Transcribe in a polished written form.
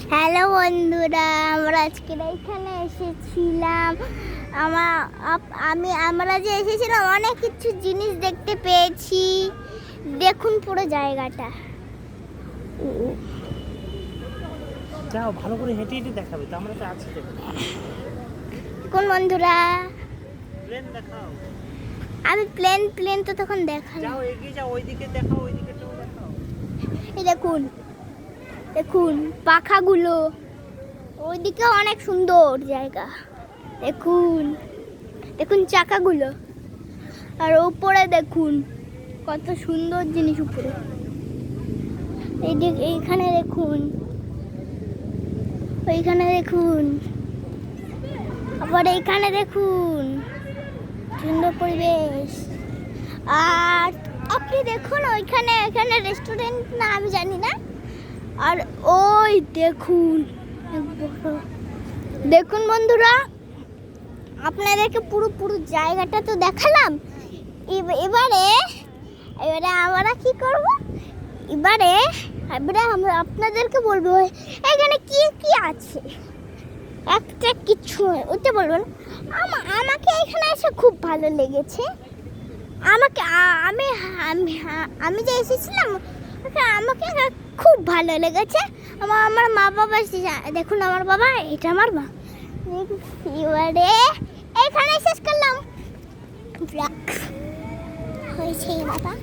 Hello বন্ধুরা, আমরা আজকে এখানে এসেছিলাম। আমরা যে এসেছিলাম অনেক কিছু জিনিস দেখতে পেয়েছি। দেখুন পুরো জায়গাটা। যাও ভালো করে হেঁটে হেঁটে দেখাবে তো, আমরা তো আছি। কোন বন্ধুরা? প্লেন দেখাও। আমি প্লেন তো তখন দেখালাম। যাও এগিয়ে যাও, ওইদিকে দেখাও, ওইদিকেটাও দেখাও। এই দেখুন দেখুন পাখাগুলো, ওইদিকে অনেক সুন্দর জায়গা। দেখুন দেখুন চাকাগুলো, আর উপরে দেখুন কত সুন্দর জিনিস উপরে। এইখানে দেখুন, ওইখানে দেখুন, আবার এইখানে দেখুন, সুন্দর পরিবেশ। আর আপনি দেখুন ওইখানে রেস্টুরেন্ট না আমি জানি না। আর ওই দেখুন দেখুন বন্ধুরা, আপনাদেরকে পুরো জায়গাটা তো দেখালাম। এবারে আমরা কি করব? এবারে আমরা আপনাদেরকে বলবো এখানে কি কি আছে। একটা কিছু ওইটা বলবেন। আমাকে এখানে এসে খুব ভালো লেগেছে। আমি যে এসেছিলাম আমাকে খুব ভালো লেগেছে। আমার মা বাবা দেখুন, আমার বাবা, এটা আমার মা। এবারে এখানে শেষ করলাম। হয়েছে বাবা।